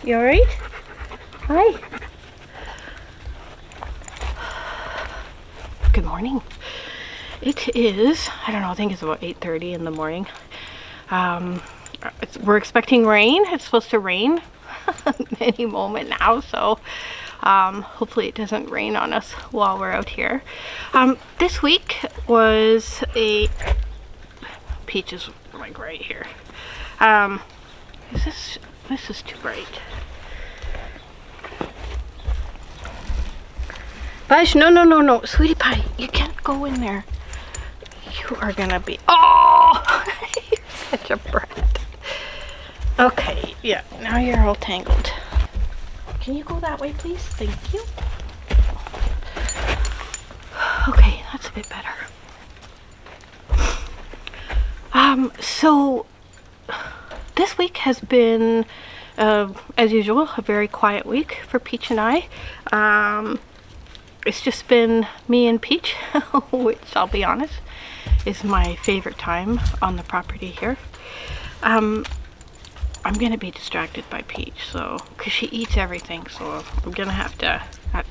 You alright? Hi. Good morning. It is, I don't know, I think it's about 8:30 in the morning. We're expecting rain. It's supposed to rain any moment now, so hopefully it doesn't rain on us while we're out here. This week was Peach is like right here. This is too bright. Bush, no, sweetie pie, you can't go in there. You are gonna be, oh, you're such a brat. Okay, yeah, now you're all tangled. Can you go that way, please? Thank you. Okay, that's a bit better. So this week has been, as usual, a very quiet week for Peach and I. It's just been me and Peach, which I'll be honest is my favorite time on the property here. I'm gonna be distracted by Peach, so because she eats everything, so I'm gonna have to at a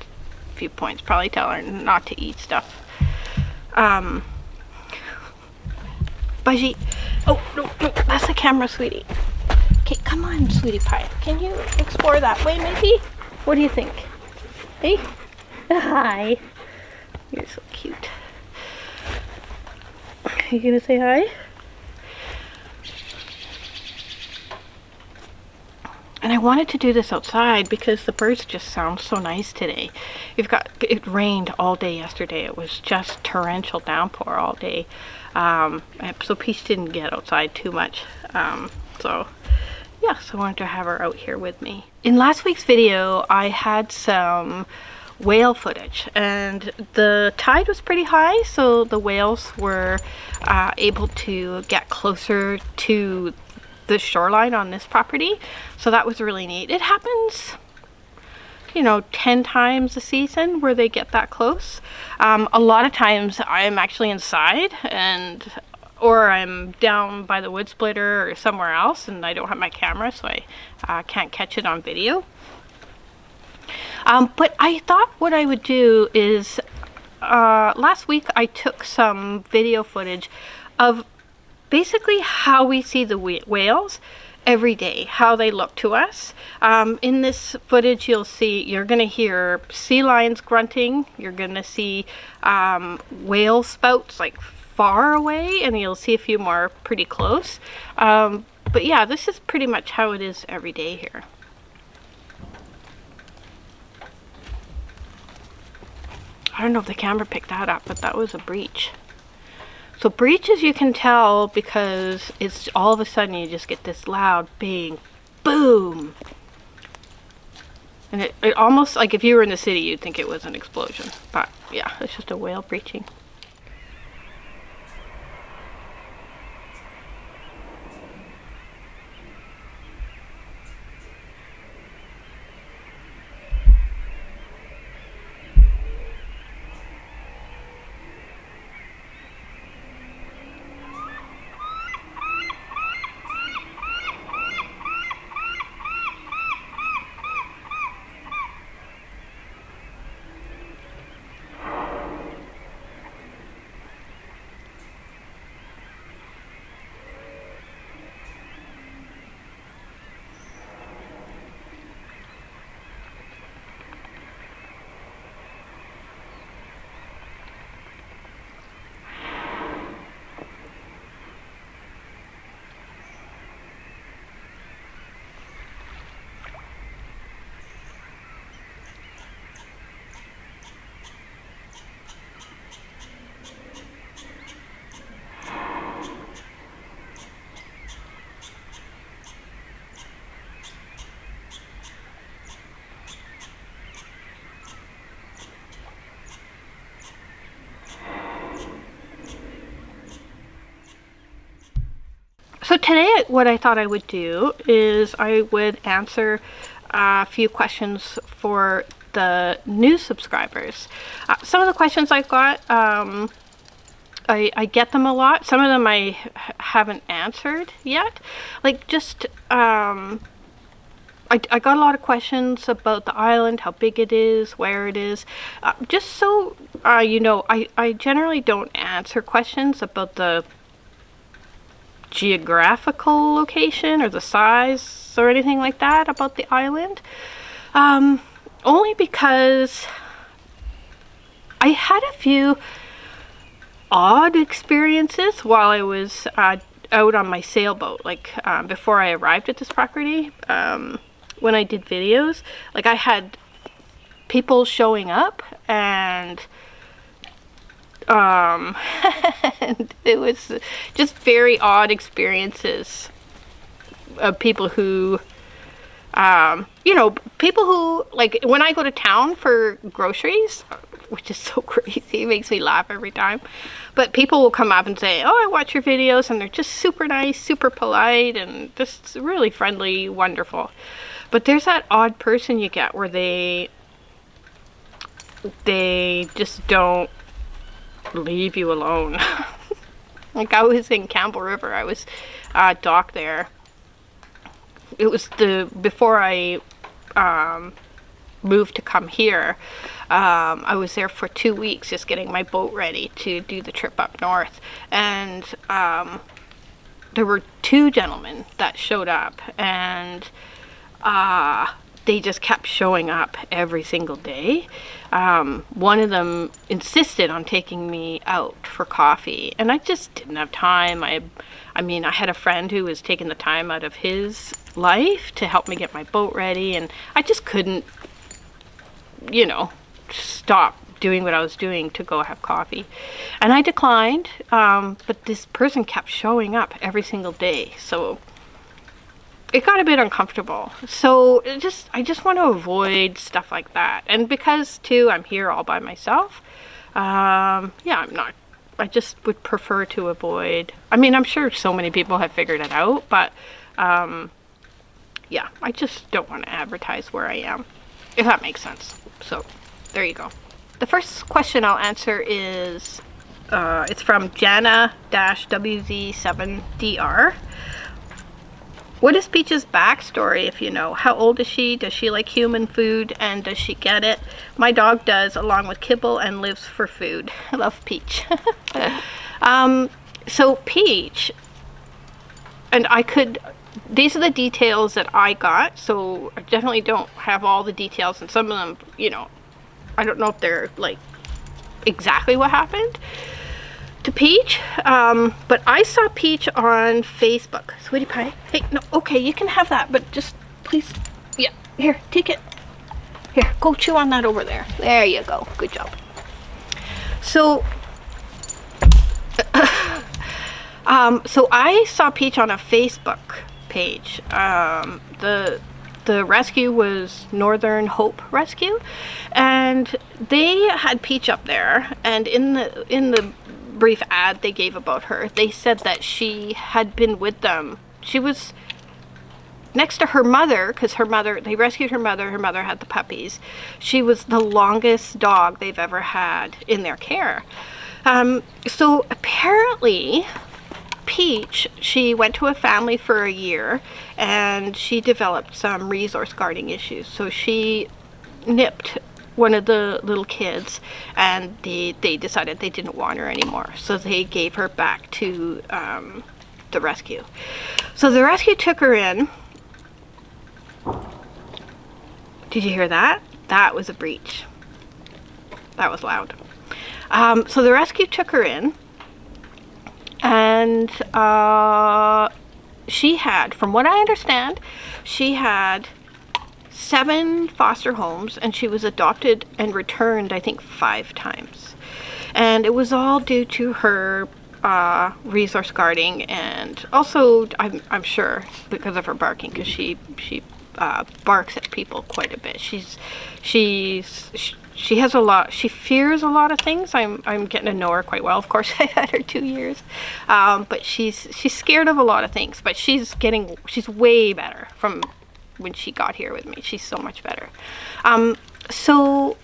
few points probably tell her not to eat stuff. Budgie, oh no, that's the camera, sweetie. Okay, come on, sweetie pie. Can you explore that way, maybe? What do you think? Hey, hi. You're so cute. Are you gonna say hi? And I wanted to do this outside because the birds just sound so nice today. It rained all day yesterday. It was just torrential downpour all day. So Peach didn't get outside too much. So yeah, so I wanted to have her out here with me. In last week's video, I had some whale footage and the tide was pretty high, so the whales were able to get closer to the shoreline on this property, so that was really neat. It happens, you know, 10 times a season where they get that close. A lot of times I'm actually inside or I'm down by the wood splitter or somewhere else and I don't have my camera, so I can't catch it on video. But I thought what I would do is last week I took some video footage of basically how we see the whales every day, how they look to us. In this footage you're going to hear sea lions grunting, you're going to see whale spouts like far away, and you'll see a few more pretty close. But yeah, this is pretty much how it is every day here. I don't know if the camera picked that up, but that was a breach. So breaches you can tell because it's all of a sudden you just get this loud bang, boom. And it almost, like if you were in the city, you'd think it was an explosion. But yeah, it's just a whale breaching. So today what I thought I would do is I would answer a few questions for the new subscribers. Some of the questions I've got, I get them a lot. Some of them I haven't answered yet. Like just I got a lot of questions about the island, how big it is, where it is. Just so you know, I generally don't answer questions about the geographical location or the size or anything like that about the island. Only because I had a few odd experiences while I was out on my sailboat, like before I arrived at this property. When I did videos, like I had people showing up, and and it was just very odd experiences of people who you know, people who, like, when I go to town for groceries, which is so crazy, it makes me laugh every time, but people will come up and say, oh, I watch your videos, and they're just super nice, super polite, and just really friendly, wonderful. But there's that odd person you get where they just don't leave you alone. Like, I was in Campbell River, I was docked there. It was before I moved to come here. I was there for 2 weeks just getting my boat ready to do the trip up north, and there were 2 gentlemen that showed up, and they just kept showing up every single day. One of them insisted on taking me out for coffee, and I just didn't have time. I mean, I had a friend who was taking the time out of his life to help me get my boat ready, and I just couldn't, you know, stop doing what I was doing to go have coffee. And I declined, but this person kept showing up every single day, so it got a bit uncomfortable. So I just want to avoid stuff like that. And because too I'm here all by myself, yeah, I just would prefer to avoid. I mean, I'm sure so many people have figured it out, but yeah, I just don't want to advertise where I am, if that makes sense. So there you go. The first question I'll answer is it's from Jana-WZ7DR. What is Peach's backstory, if you know? How old is she? Does she like human food, and does she get it? My dog does, along with kibble, and lives for food. I love Peach. So Peach, and these are the details that I got, so I definitely don't have all the details, and some of them, you know, I don't know if they're like exactly what happened to Peach, but I saw Peach on Facebook. Sweetie pie, hey, no, okay, you can have that, but just please, yeah, here, take it. Here, go chew on that over there. There you go, good job. So, so I saw Peach on a Facebook page. The rescue was Northern Hope Rescue, and they had Peach up there, and in the brief ad they gave about her, they said that she had been with them. She was next to her mother, because they rescued her mother had the puppies. She was the longest dog they've ever had in their care. So apparently Peach, she went to a family for a year, and she developed some resource guarding issues. So she nipped one of the little kids, and they decided they didn't want her anymore. So they gave her back to the rescue. So the rescue took her in. Did you hear that? That was a breach. That was loud. So the rescue took her in, and she had, from what I understand, she had 7 foster homes, and she was adopted and returned, I think, 5 times. And it was all due to her resource guarding, and also, I'm sure, because of her barking, because she barks at people quite a bit. She has a lot. She fears a lot of things. I'm getting to know her quite well. Of course, I've had her 2 years, but she's scared of a lot of things. But she's way better from when she got here with me. She's so much better. So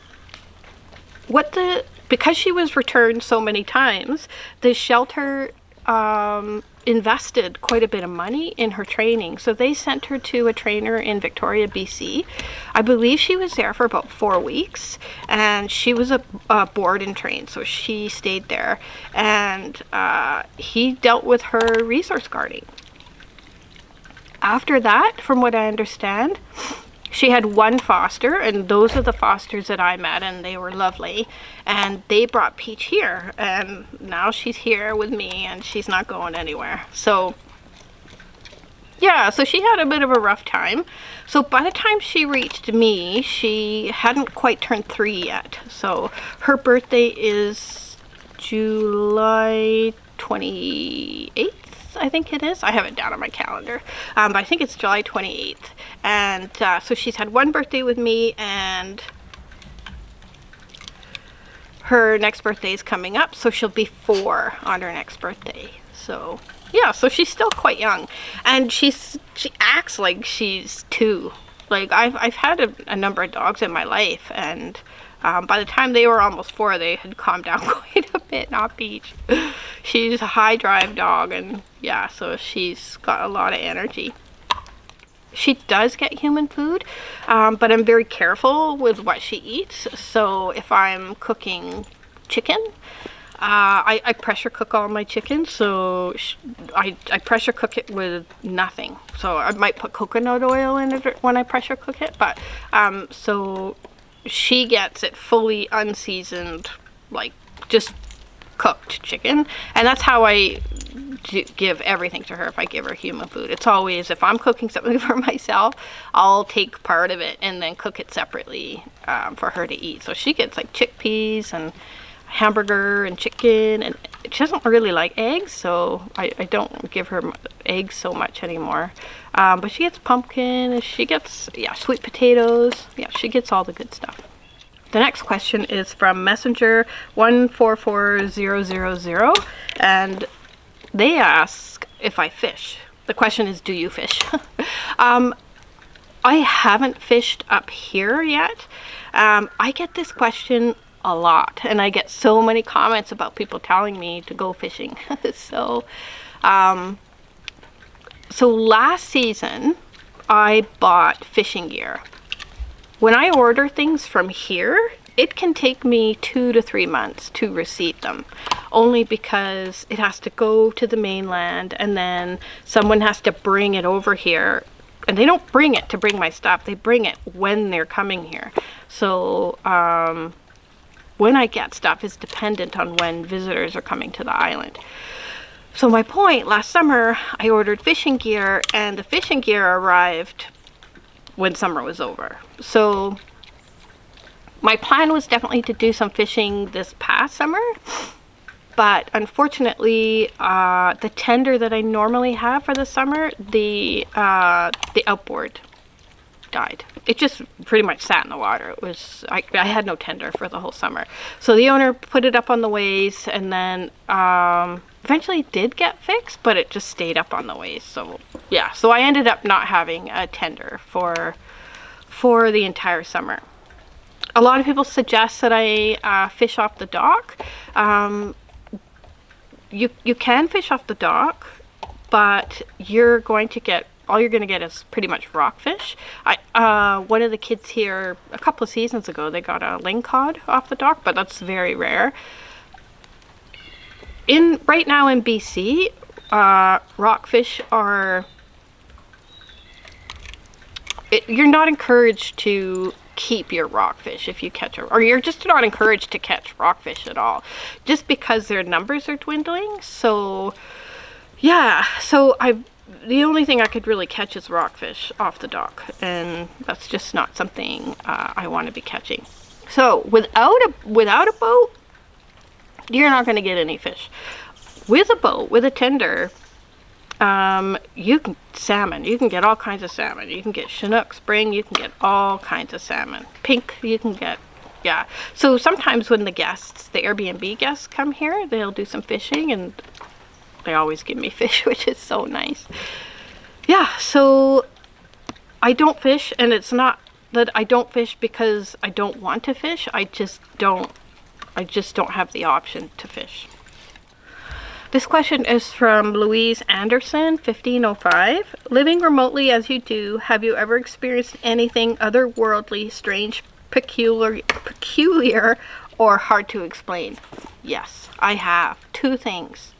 because she was returned so many times, the shelter invested quite a bit of money in her training. So they sent her to a trainer in Victoria, BC. I believe she was there for about 4 weeks, and she was a board and trained, so she stayed there, and he dealt with her resource guarding. After that, from what I understand, she had one foster, and those are the fosters that I met, and they were lovely. And they brought Peach here, and now she's here with me, and she's not going anywhere. So, yeah, so she had a bit of a rough time. So by the time she reached me, she hadn't quite turned 3 yet. So her birthday is July 28th. I think it is. I have it down on my calendar. But I think it's July 28th. And so she's had one birthday with me, and her next birthday is coming up. So she'll be 4 on her next birthday. So yeah, so she's still quite young. And she acts like she's 2. Like I've had a number of dogs in my life, and by the time they were almost 4, they had calmed down quite a bit. Not Peach. She's a high drive dog, and yeah, so she's got a lot of energy. She does get human food, but I'm very careful with what she eats. So if I'm cooking chicken, I pressure cook all my chicken, so I pressure cook it with nothing. So I might put coconut oil in it when I pressure cook it, but so she gets it fully unseasoned, like just cooked chicken, and that's how I give everything to her. If I give her human food, it's always, if I'm cooking something for myself, I'll take part of it and then cook it separately for her to eat. So she gets like chickpeas and hamburger and chicken, and she doesn't really like eggs, so I don't give her eggs so much anymore. But she gets pumpkin, and she gets, yeah, sweet potatoes. Yeah, she gets all the good stuff. The next question is from Messenger 144000, and they ask if I fish. The question is, do you fish? I haven't fished up here yet. I get this question a lot, and I get so many comments about people telling me to go fishing. So last season I bought fishing gear. When I order things from here, it can take me 2 to 3 months to receive them, only because it has to go to the mainland, and then someone has to bring it over here. And they don't bring it to bring my stuff, they bring it when they're coming here. So when I get stuff is dependent on when visitors are coming to the island. So my point, last summer I ordered fishing gear, and the fishing gear arrived when summer was over. So my plan was definitely to do some fishing this past summer, but unfortunately the tender that I normally have for the summer, the outboard died. It just pretty much sat in the water. It was, I had no tender for the whole summer. So the owner put it up on the ways, and then eventually did get fixed, but it just stayed up on the ways. So yeah, so I ended up not having a tender for the entire summer. A lot of people suggest that I fish off the dock. You can fish off the dock, but you're going to get, all you're going to get is pretty much rockfish. One of the kids here a couple of seasons ago, they got a lingcod off the dock, but that's very rare. Right now in BC, rockfish are, you're not encouraged to keep your rockfish if you catch or you're just not encouraged to catch rockfish at all, just because their numbers are dwindling. So yeah, so the only thing I could really catch is rockfish off the dock, and that's just not something I want to be catching. So without a boat, you're not going to get any fish. With a boat, with a tender, you can get all kinds of salmon. You can get Chinook, spring, you can get all kinds of salmon. Pink, you can get, yeah. So sometimes when the Airbnb guests come here, they'll do some fishing, and they always give me fish, which is so nice. Yeah, so I don't fish, and it's not that I don't fish because I don't want to fish. I just don't have the option to fish. This question is from Louise Anderson, 1505. Living remotely as you do, have you ever experienced anything otherworldly, strange, peculiar, or hard to explain? Yes, I have. 2 things.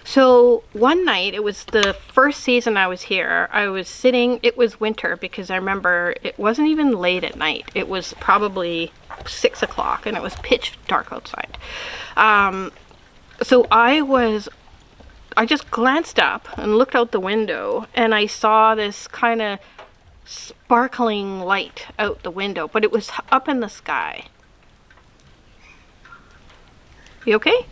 So one night, it was the first season I was here, I was sitting, it was winter, because I remember it wasn't even late at night. It was probably 6 o'clock, and it was pitch dark outside. So I just glanced up and looked out the window, and I saw this kind of sparkling light out the window, but it was up in the sky. You okay?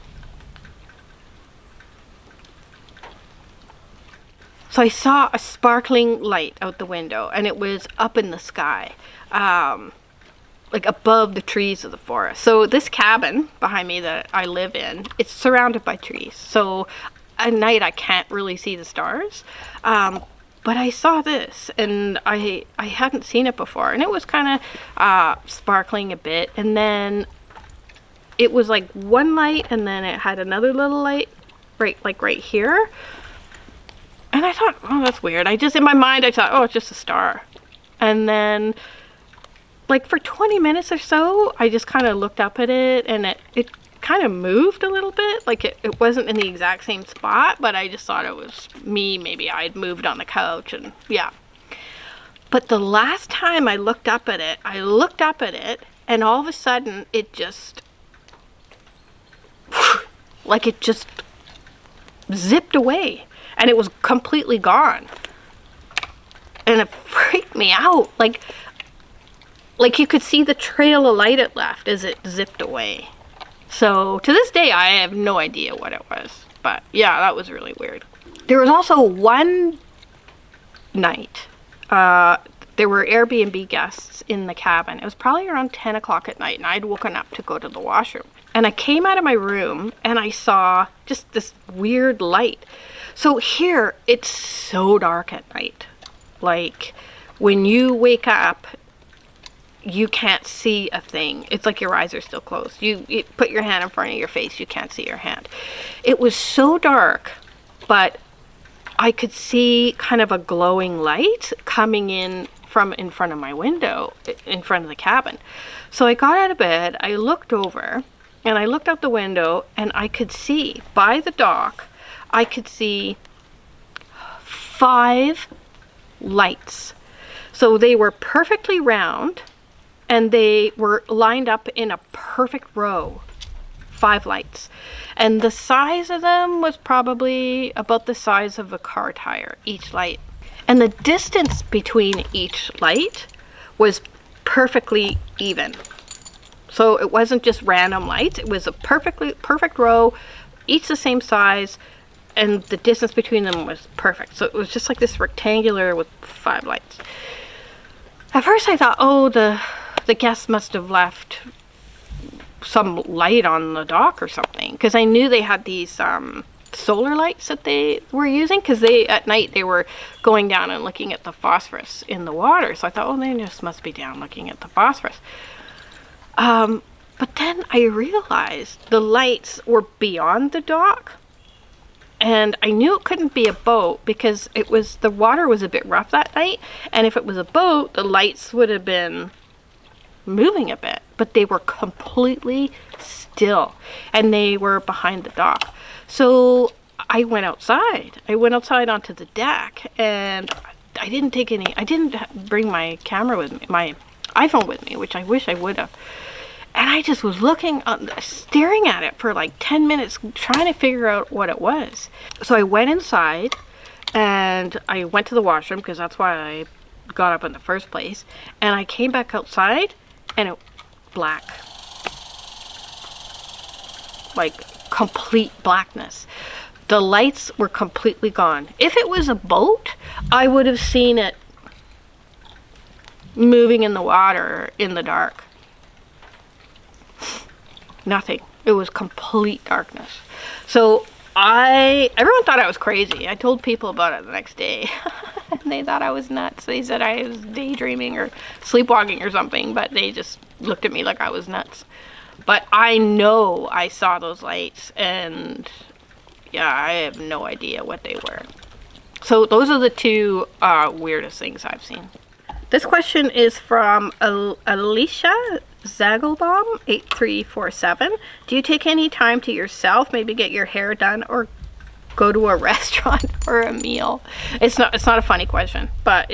So I saw a sparkling light out the window, and it was up in the sky, like above the trees of the forest. So this cabin behind me that I live in, it's surrounded by trees. So at night I can't really see the stars. But I saw this, and I hadn't seen it before, and it was kind of sparkling a bit, and then it was like one light, and then it had another little light right here. And I thought, oh, that's weird. In my mind, I thought, oh, it's just a star. And then, like, for 20 minutes or so, I just kind of looked up at it, and it kind of moved a little bit. Like, it wasn't in the exact same spot, but I just thought it was me. Maybe I'd moved on the couch, and yeah. But the last time I looked up at it, and all of a sudden, it just, like, it just zipped away. And it was completely gone. And it freaked me out. Like you could see the trail of light it left as it zipped away. So to this day, I have no idea what it was. But yeah, that was really weird. There was also one night, there were Airbnb guests in the cabin. It was probably around 10 o'clock at night, and I'd woken up to go to the washroom. And I came out of my room, and I saw just this weird light. So here, it's so dark at night. Like, when you wake up, you can't see a thing. It's like your eyes are still closed. You put your hand in front of your face, you can't see your hand. It was so dark, but I could see kind of a glowing light coming in from in front of my window, in front of the cabin. So I got out of bed, I looked over, and I looked out the window, and I could see, by the dock, I could see 5 lights. So they were perfectly round, and they were lined up in a perfect row. 5 lights. And the size of them was probably about the size of a car tire, each light. And the distance between each light was perfectly even. So it wasn't just random lights. It was a perfect row, each the same size, and the distance between them was perfect. So it was just like this rectangular with 5 lights. At first I thought, oh, the guests must have left some light on the dock or something, because I knew they had these solar lights that they were using, because at night they were going down and looking at the phosphorus in the water. So I thought, oh, they just must be down looking at the phosphorus. But then I realized the lights were beyond the dock, and I knew it couldn't be a boat because the water was a bit rough that night, and if it was a boat, the lights would have been moving a bit, but they were completely still, and they were behind the dock. So I went outside onto the deck, and I didn't bring my camera with me, my iPhone with me, which I wish I would have. And I just was staring at it for like 10 minutes, trying to figure out what it was. So I went inside, and I went to the washroom, because that's why I got up in the first place. And I came back outside, and it black. Like complete blackness. The lights were completely gone. If it was a boat, I would have seen it moving in the water in the dark. Nothing. It was complete darkness. So everyone thought I was crazy. I told people about it the next day. And they thought I was nuts. They said I was daydreaming or sleepwalking or something, but they just looked at me like I was nuts. But I know I saw those lights, and yeah, I have no idea what they were. So those are the two weirdest things I've seen. This question is from Alicia Zagelbaum, 8347. Do you take any time to yourself, maybe get your hair done or go to a restaurant for a meal? It's not a funny question, but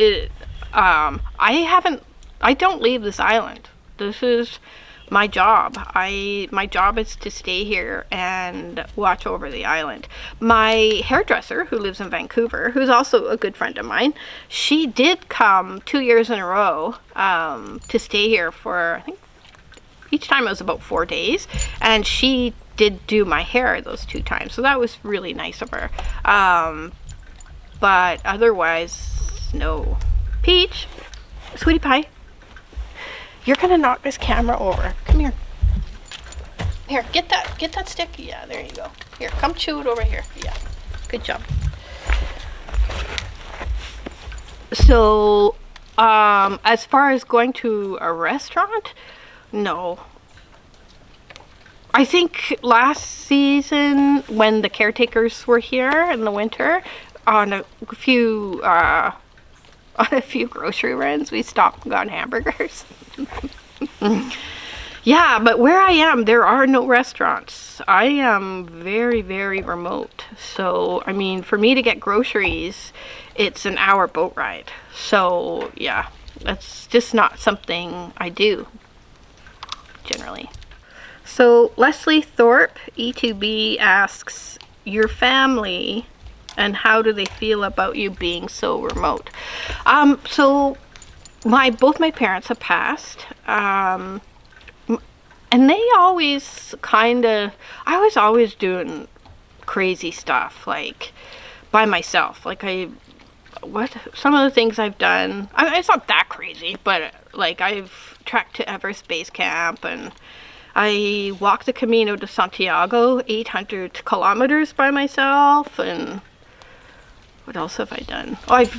I don't leave this island. This is my job. My job is to stay here and watch over the island. My hairdresser, who lives in Vancouver, who's also a good friend of mine, she did come 2 years in a row to stay here for, I think, each time it was about 4 days, and she did do my hair those 2 times, so that was really nice of her. But otherwise, no. Peach, sweetie pie, you're gonna knock this camera over. Come here. Here, get that stick. Yeah, there you go. Here, come chew it over here. Yeah, good job. So, as far as going to a restaurant, no. I think last season when the caretakers were here in the winter, on a few grocery runs, we stopped and got hamburgers. Yeah, but where I am, there are no restaurants. I am very, very remote. So, I mean, for me to get groceries, it's an hour boat ride. So, yeah, that's just not something I do, generally. So, Leslie Thorpe, E2B, asks, your family, and how do they feel about you being so remote? So both my parents have passed, and they always I was always doing crazy stuff, like by myself. Like some of the things I've done, it's not that crazy, but like I've trekked to Everest Base Camp, and I walked the Camino de Santiago, 800 kilometers by myself, and what else have I done? Oh, I've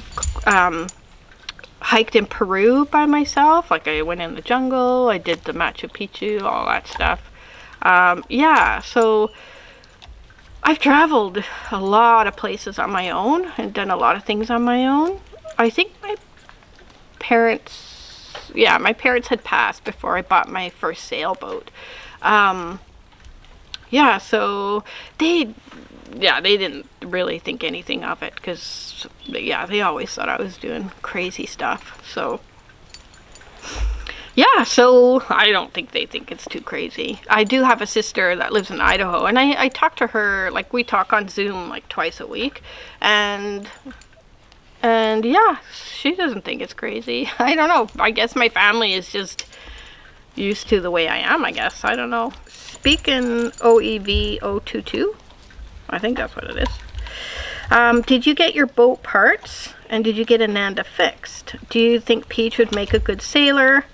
hiked in Peru by myself. Like I went in the jungle, I did the Machu Picchu, all that stuff. Yeah, so I've traveled a lot of places on my own and done a lot of things on my own. I think my parents had passed before I bought my first sailboat. Yeah, so they didn't really think anything of it, because they always thought I was doing crazy stuff. So yeah, so I don't think they think it's too crazy. I do have a sister that lives in Idaho, and I talk to her, like we talk on Zoom like twice a week, and yeah, she doesn't think it's crazy. I don't know, I guess my family is just used to the way I am, I guess. I don't know. Speaking OEV022, I think that's what it is. Did you get your boat parts, and did you get Ananda fixed? Do you think Peach would make a good sailor,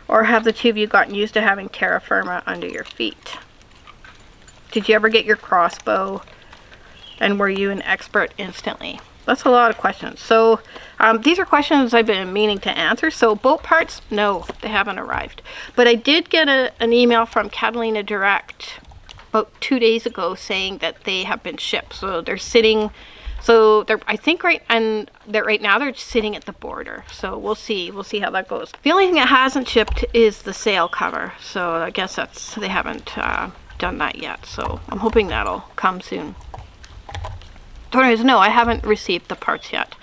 or have the two of you gotten used to having terra firma under your feet? Did you ever get your crossbow, and were you an expert instantly? That's a lot of questions. So these are questions I've been meaning to answer. So boat parts, no, they haven't arrived. But I did get an email from Catalina Direct about 2 days ago saying that they have been shipped. So they're sitting, I think right now they're sitting at the border. So we'll see how that goes. The only thing that hasn't shipped is the sail cover. So I guess they haven't done that yet. So I'm hoping that'll come soon. Anyways, no, I haven't received the parts yet.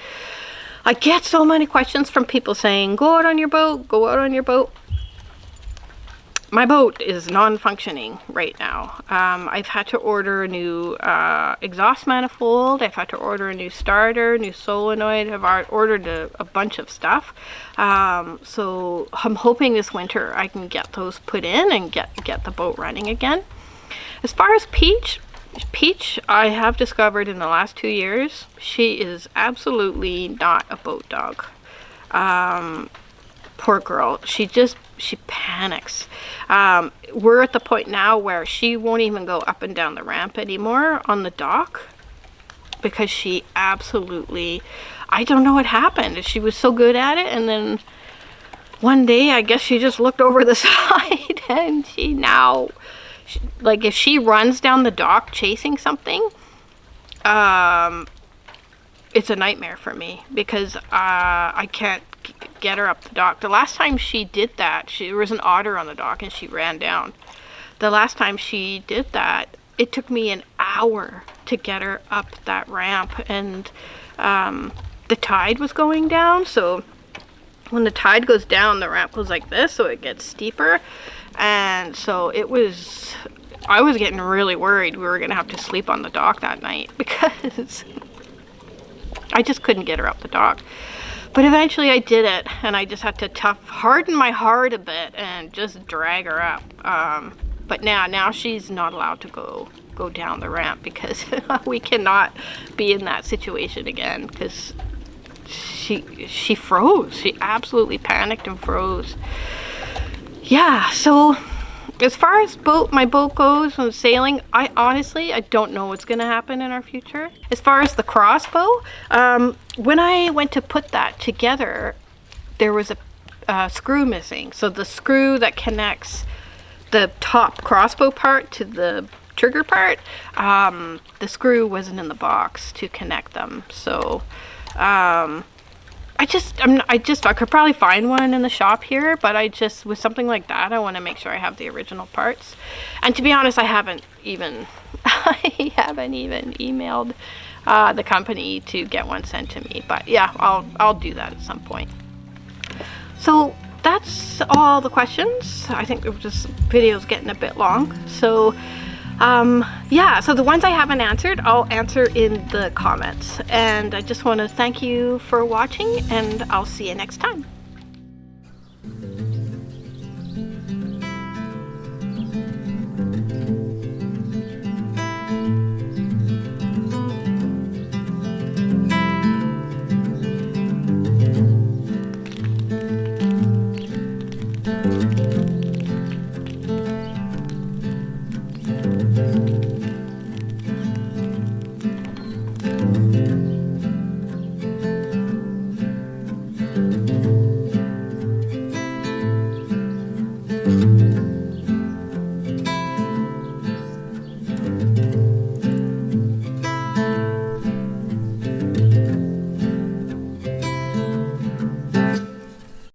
I get so many questions from people saying, go out on your boat, go out on your boat. My boat is non-functioning right now. I've had to order a new exhaust manifold. I've had to order a new starter, new solenoid. I've ordered a bunch of stuff. So I'm hoping this winter I can get those put in and get the boat running again. As far as Peach, I have discovered in the last 2 years, she is absolutely not a boat dog. Poor girl. She panics. We're at the point now where she won't even go up and down the ramp anymore on the dock, because she absolutely, I don't know what happened. She was so good at it, and then one day I guess she just looked over the side, and like if she runs down the dock chasing something, it's a nightmare for me because I can't get her up the dock. The last time she did that, there was an otter on the dock and she ran down. The last time she did that, it took me an hour to get her up that ramp, and the tide was going down, so when the tide goes down, the ramp goes like this, so it gets steeper, and so I was getting really worried we were gonna have to sleep on the dock that night because I just couldn't get her up the dock. But eventually I did it, and I just had to harden my heart a bit and just drag her up. But now she's not allowed to go down the ramp because we cannot be in that situation again, because she froze. She absolutely panicked and froze. Yeah, so as far as my boat goes and sailing, I honestly don't know what's going to happen in our future. As far as the crossbow, when I went to put that together, there was a screw missing. So the screw that connects the top crossbow part to the trigger part, the screw wasn't in the box to connect them. So I could probably find one in the shop here, but with something like that, I want to make sure I have the original parts. And to be honest, I haven't even emailed the company to get one sent to me. But yeah, I'll do that at some point. So that's all the questions. I think this video's getting a bit long. So yeah, so the ones I haven't answered, I'll answer in the comments. And I just want to thank you for watching, and I'll see you next time.